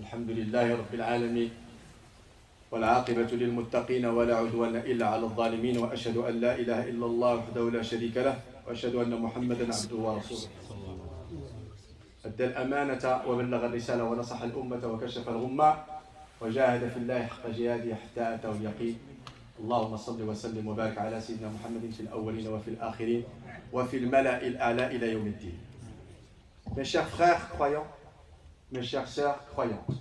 الحمد لله رب العالمين والعاقبة للمتقين ولا عدوان إلا على الظالمين وأشهد أن لا إله إلا الله وحده لا شريك له وأشهد أن محمدا عبده ورسوله أدى الأمانة وبلغ الرسالة ونصح الأمة وكشف الغمة وجاهد في الله حق جهاده حتى أتاه اليقين اللهم صل وسلم وبارك على سيدنا محمد في الأولين وفي الآخرين وفي الملأ الأعلى إلى يوم الدين. Mes chers frères croyants, mes chères sœurs croyantes,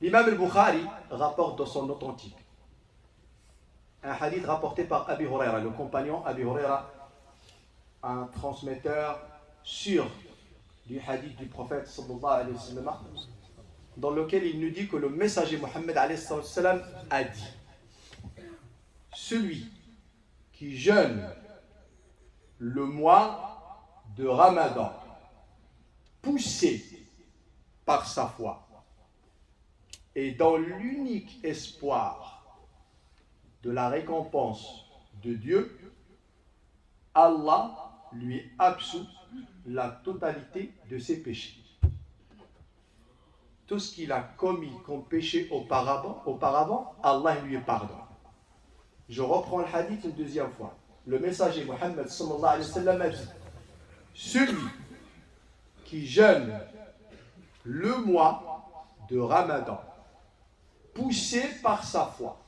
l'imam al-Bukhari rapporte dans son authentique un hadith rapporté par Abi Huraira, le compagnon Abi Huraira, un transmetteur sûr du hadith du prophète sallallahu alayhi wa sallam, dans lequel il nous dit que le messager Mohammed alayhi wa sallam a dit: celui qui jeûne le mois de Ramadan, poussé par sa foi et dans l'unique espoir de la récompense de Dieu, Allah lui absout la totalité de ses péchés. Tout ce qu'il a commis comme péché auparavant, Allah lui pardonne. Je reprends le hadith une deuxième fois. Le messager Mohammed sallallahu alayhi wa sallam a dit: celui qui jeûne le mois de Ramadan, poussé par sa foi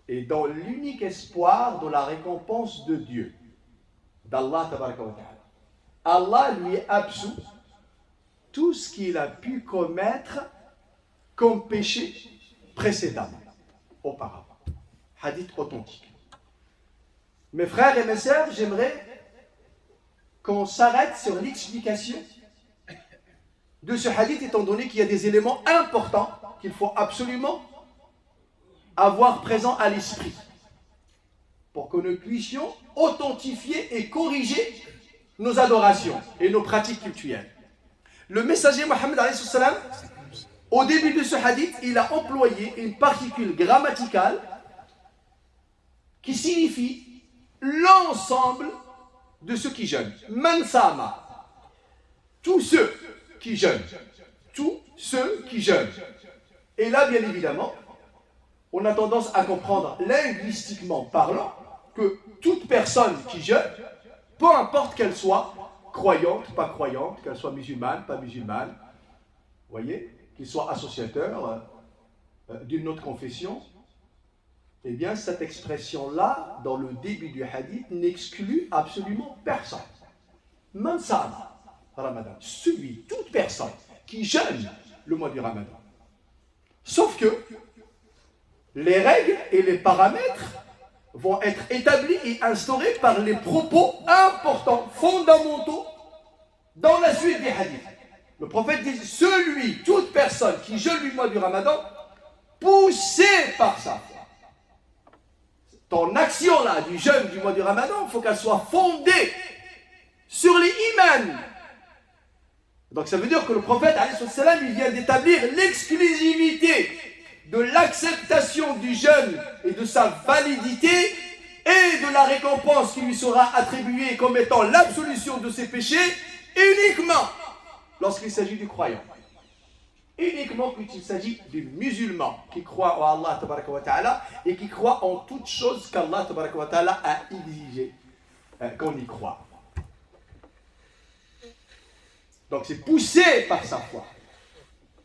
et dans l'unique espoir de la récompense de Dieu, d'Allah tabaraka wa ta'ala, Allah lui absout tout ce qu'il a pu commettre comme péché précédemment, auparavant. Hadith authentique. Mes frères et mes sœurs, j'aimerais qu'on s'arrête sur l'explication de ce hadith, étant donné qu'il y a des éléments importants qu'il faut absolument avoir présents à l'esprit pour que nous puissions authentifier et corriger nos adorations et nos pratiques cultuelles. Le messager Mohammed alayhi salam, au début de ce hadith, il a employé une particule grammaticale qui signifie l'ensemble de ceux qui jeûnent. Man sama, tous ceux qui jeûnent. Tous ceux qui jeûnent. Et là, bien évidemment, on a tendance à comprendre, linguistiquement parlant, que toute personne qui jeûne, peu importe qu'elle soit croyante, pas croyante, qu'elle soit musulmane, pas musulmane, vous voyez, qu'il soit associateur d'une autre confession, eh bien, cette expression-là, dans le début du hadith, n'exclut absolument personne. Man sama Ramadan, celui, toute personne qui jeûne le mois du Ramadan. Sauf que les règles et les paramètres vont être établis et instaurés par les propos importants, fondamentaux, dans la suite des hadiths. Le prophète dit: celui, toute personne qui jeûne le mois du Ramadan, poussé par sa foi. Ton action là du jeûne du mois du Ramadan, il faut qu'elle soit fondée sur les imans. Donc ça veut dire que le prophète alayhi salam, il vient d'établir l'exclusivité de l'acceptation du jeûne et de sa validité et de la récompense qui lui sera attribuée comme étant l'absolution de ses péchés uniquement lorsqu'il s'agit du croyant. Uniquement quand il s'agit du musulman qui croit en Allah tabaraka wa ta'ala et qui croit en toutes choses qu'Allah tabaraka wa ta'ala a exigé qu'on y croit. Donc c'est poussé par sa foi.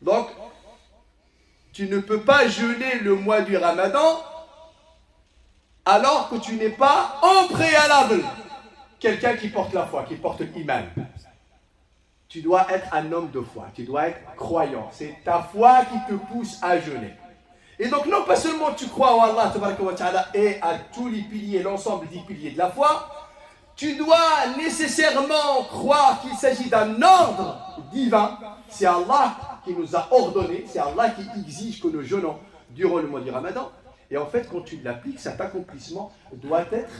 Donc tu ne peux pas jeûner le mois du Ramadan alors que tu n'es pas en préalable quelqu'un qui porte la foi, qui porte l'iman. Tu dois être un homme de foi, tu dois être croyant. C'est ta foi qui te pousse à jeûner. Et donc non pas seulement tu crois en Allah tabaraka wa ta'ala et à tous les piliers, l'ensemble des piliers de la foi, tu dois nécessairement croire qu'il s'agit d'un ordre divin. C'est Allah qui nous a ordonné, c'est Allah qui exige que nous jeûnons durant le mois du Ramadan. Et en fait, quand tu l'appliques, cet accomplissement doit être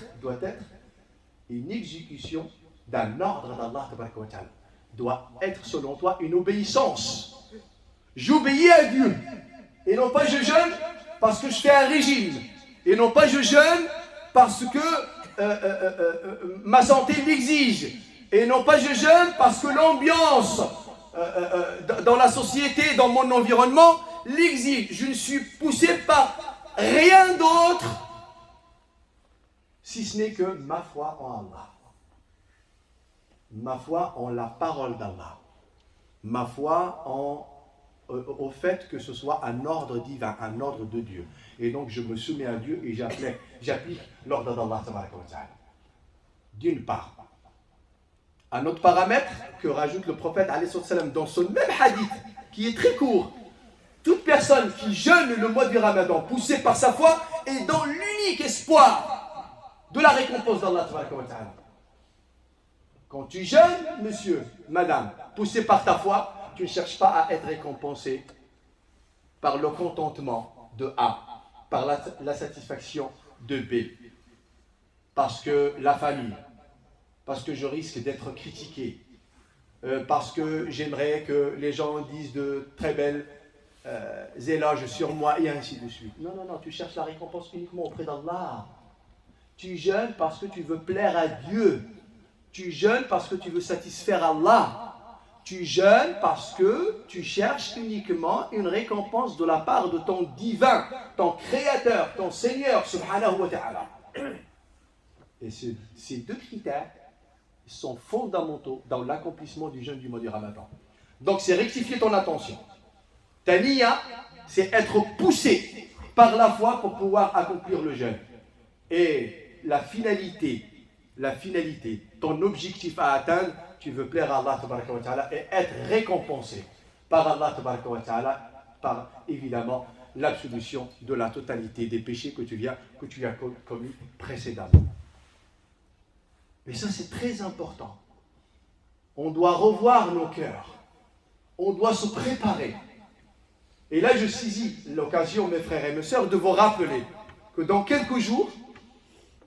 une exécution d'un ordre d'Allah tabaraka wa ta'ala. Doit être selon toi une obéissance. J'obéis à Dieu. Et non pas je jeûne parce que je fais un régime. Et non pas je jeûne parce que ma santé l'exige. Et non pas je jeûne parce que l'ambiance dans la société, dans mon environnement, l'exige. Je ne suis poussé par rien d'autre, si ce n'est que ma foi en Allah. Ma foi en la parole d'Allah. Ma foi au fait que ce soit un ordre divin, un ordre de Dieu. Et donc je me soumets à Dieu et j'applique l'ordre d'Allah. D'une part. Un autre paramètre que rajoute le prophète dans ce même hadith, qui est très court. Toute personne qui jeûne le mois du Ramadan, poussée par sa foi, est dans l'unique espoir de la récompense d'Allah. Quand tu jeûnes, monsieur, madame, poussé par ta foi, tu ne cherches pas à être récompensé par le contentement de A, par la satisfaction de B, parce que la famille, parce que je risque d'être critiqué, parce que j'aimerais que les gens disent de très belles éloges sur moi et ainsi de suite. Non, tu cherches la récompense uniquement auprès d'Allah. Tu jeûnes parce que tu veux plaire à Dieu. Tu jeûnes parce que tu veux satisfaire Allah. Tu jeûnes parce que tu cherches uniquement une récompense de la part de ton divin, ton créateur, ton Seigneur, subhanahu wa ta'ala. Et ces deux critères sont fondamentaux dans l'accomplissement du jeûne du mois du Ramadan. Donc c'est rectifier ton attention. Ta niya, c'est être poussé par la foi pour pouvoir accomplir le jeûne. Et la finalité, ton objectif à atteindre, tu veux plaire à Allah tabaraka wa ta'ala et être récompensé par Allah tabaraka wa ta'ala, par évidemment l'absolution de la totalité des péchés que tu as commis précédemment. Mais ça c'est très important. On doit revoir nos cœurs. On doit se préparer. Et là je saisis l'occasion, mes frères et mes sœurs, de vous rappeler que dans quelques jours,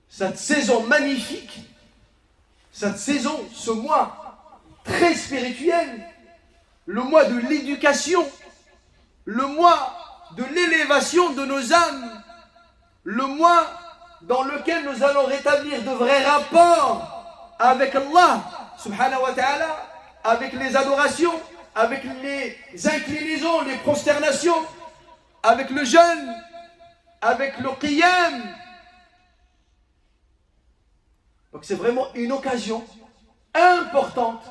cette saison magnifique, cette saison, ce mois très spirituel, le mois de l'éducation, le mois de l'élévation de nos âmes, le mois dans lequel nous allons rétablir de vrais rapports avec Allah, subhanahu wa ta'ala, avec les adorations, avec les inclinaisons, les prosternations, avec le jeûne, avec le qiyam. Donc c'est vraiment une occasion importante,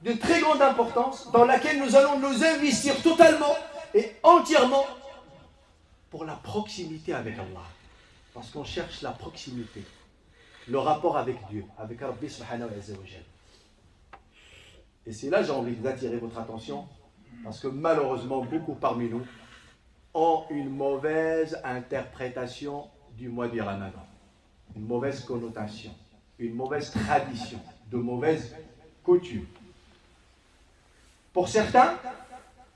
de très grande importance, dans laquelle nous allons nous investir totalement et entièrement pour la proximité avec Allah. Parce qu'on cherche la proximité, le rapport avec Dieu, avec Rabbi subhanahu wa ta'ala. Et c'est là que j'ai envie d'attirer votre attention, parce que malheureusement, beaucoup parmi nous ont une mauvaise interprétation du mois du Ramadan, une mauvaise connotation, une mauvaise tradition, de mauvaises coutumes. Pour certains,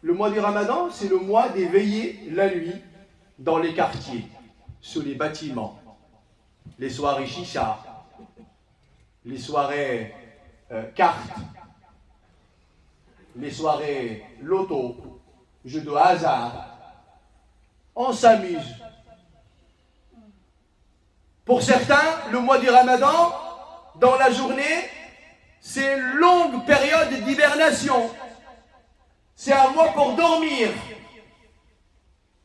le mois du Ramadan, c'est le mois des veillées la nuit dans les quartiers, sur les bâtiments, les soirées chicha, les soirées cartes, les soirées loto, jeux de hasard. On s'amuse. Pour certains, le mois du Ramadan, dans la journée, c'est une longue période d'hibernation. C'est un mois pour dormir.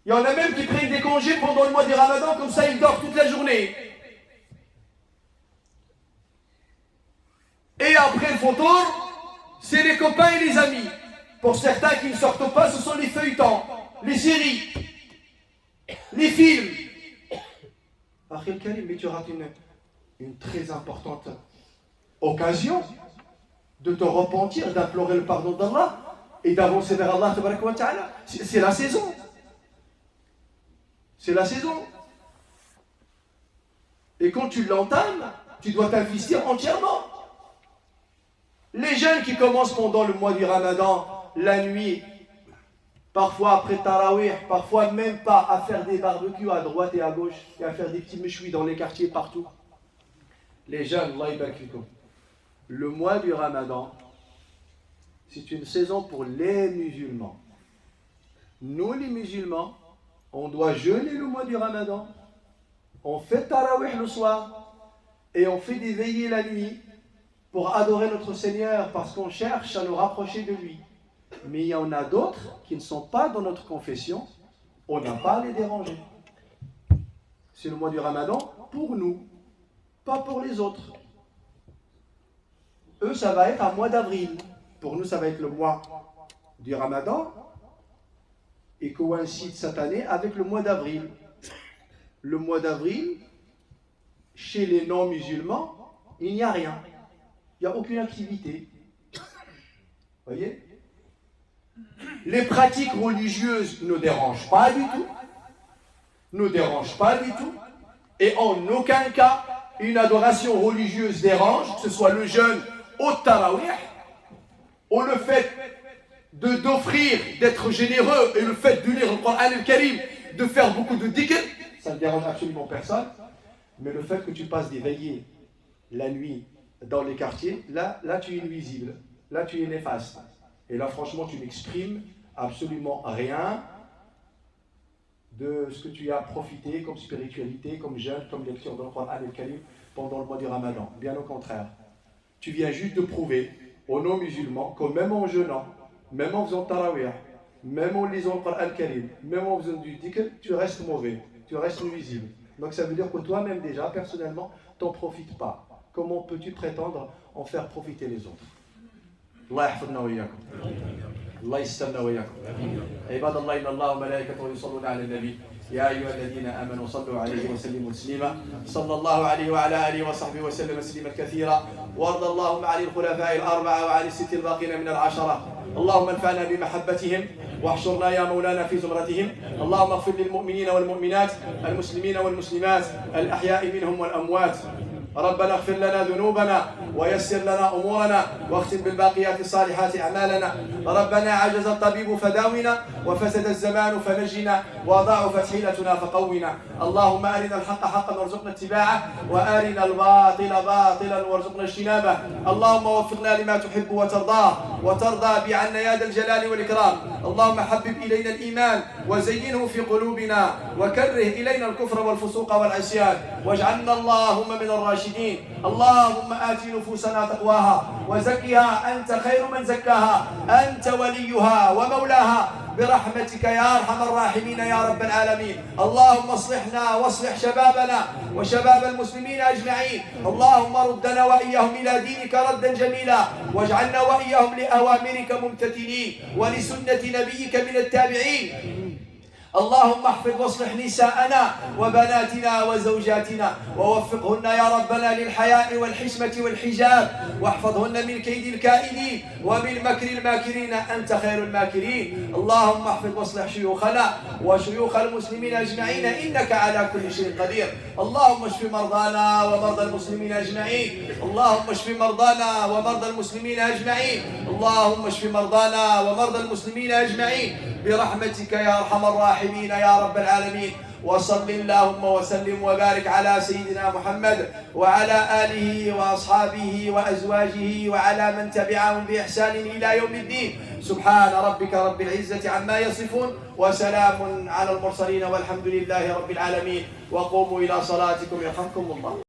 Il y en a même qui prennent des congés pendant le mois du Ramadan, comme ça ils dorment toute la journée. Et après le fautour, c'est les copains et les amis. Pour certains qui ne sortent pas, ce sont les feuilletons, les séries, les films. Akhil Karim, mais tu rates une très importante occasion de te repentir, d'implorer le pardon d'Allah et d'avancer vers Allah tabaraka wa ta'ala. C'est la saison. C'est la saison. Et quand tu l'entames, tu dois t'investir entièrement. Les jeunes qui commencent pendant le mois du Ramadan, la nuit, parfois après Tarawih, parfois même pas, à faire des barbecues à droite et à gauche, et à faire des petits meshouis dans les quartiers partout. Les jeunes, Allah yabarak fikum. Le mois du Ramadan, c'est une saison pour les musulmans. Nous, les musulmans, on doit jeûner le mois du Ramadan, on fait Tarawih le soir, et on fait des veillées la nuit pour adorer notre Seigneur, parce qu'on cherche à nous rapprocher de lui. Mais il y en a d'autres qui ne sont pas dans notre confession, on n'a pas à les déranger. C'est le mois du Ramadan pour nous, pas pour les autres. Eux, ça va être un mois d'avril. Pour nous, ça va être le mois du Ramadan et coïncide cette année avec le mois d'avril. Le mois d'avril, chez les non-musulmans, il n'y a rien. Il n'y a aucune activité. Vous voyez? Les pratiques religieuses ne dérangent pas du tout. Ne dérangent pas du tout. Et en aucun cas, une adoration religieuse dérange, que ce soit le jeûne au tarawih, ou le fait d'offrir, d'être généreux, et le fait de lire le Coran al-Karim, de faire beaucoup de dhikr, ça ne dérange absolument personne. Mais le fait que tu passes des veillées la nuit dans les quartiers, là tu es nuisible, là tu es néfaste. Et là franchement tu n'exprimes absolument rien de ce que tu as profité comme spiritualité, comme jeûne, comme lecture de Coran al-Karim pendant le mois du Ramadan. Bien au contraire. Tu viens juste de prouver aux non-musulmans que même en jeûnant, même en faisant tarawih, même en lisant le Coran al-Karim, même en faisant du dhikr, tu restes mauvais, tu restes nuisible. Donc ça veut dire que toi-même déjà, personnellement, t'en profites pas. Comment peux-tu prétendre en faire profiter les autres? Allah yahfadna wa iyyakum. Allah yastamna wa iyyakum. عباد الله إن الله وملائكته يصلون على النبي يا أيها الذين آمنوا صلوا عليه وسلموا تسليما صلى الله عليه وعلى آله وصحبه وسلم تسليما كثيرا وارض اللهم عن الخلفاء الأربعة وعن الست الباقين من العشرة اللهم انفعنا بمحبتهم واحشرنا يا مولانا في زمرتهم اللهم اغفر للمؤمنين والمؤمنات المسلمين والمسلمات الأحياء منهم والأموات ربنا اغفر لنا ذنوبنا ويسر لنا أمورنا واختم بالباقيات الصالحات أعمالنا ربنا عجز الطبيب فداونا وفسد الزمان فنجنا وضعفت حيلتنا فقونا اللهم أرنا الحق حقا وارزقنا اتباعه وأرنا الباطل باطلا وارزقنا اجتنابه اللهم وفقنا لما تحب وترضاه وترضى بعنا يا ذا الجلال والإكرام اللهم حبب إلينا الإيمان وزينه في قلوبنا وكره إلينا الكفر والفسوق والعصيان واجعلنا اللهم من الراشدين اللهم آت نفوسنا تقواها وزكها أنت خير من زكاها أنت وليها ومولاها برحمتك يا أرحم الراحمين يا رب العالمين اللهم اصلحنا واصلح شبابنا وشباب المسلمين أجمعين اللهم ردنا وإياهم إلى دينك ردا جميلا واجعلنا وإياهم لأوامرك ممتثلين ولسنة نبيك من التابعين اللهم احفظ واصلح نساءنا وبناتنا وزوجاتنا ووفقهن يا ربنا للحياء والحشمة والحجاب واحفظهن من كيد الكائدين ومن مكر الماكرين أنت خير الماكرين اللهم احفظ واصلح شيوخنا وشيوخ المسلمين أجمعين إنك على كل شيء قدير اللهم اشف مرضانا ومرضى المسلمين أجمعين اللهم اشف مرضانا ومرضى المسلمين أجمعين اللهم اشف مرضانا ومرضى المسلمين أجمعين برحمتك يا أرحم الراحمين يا رب العالمين وصل اللهم وسلم وبارك على سيدنا محمد وعلى آله وأصحابه وأزواجه وعلى من تبعهم بإحسان إلى يوم الدين سبحان ربك رب العزة عما يصفون وسلام على المرسلين والحمد لله رب العالمين وقوموا إلى صلاتكم يرحمكم الله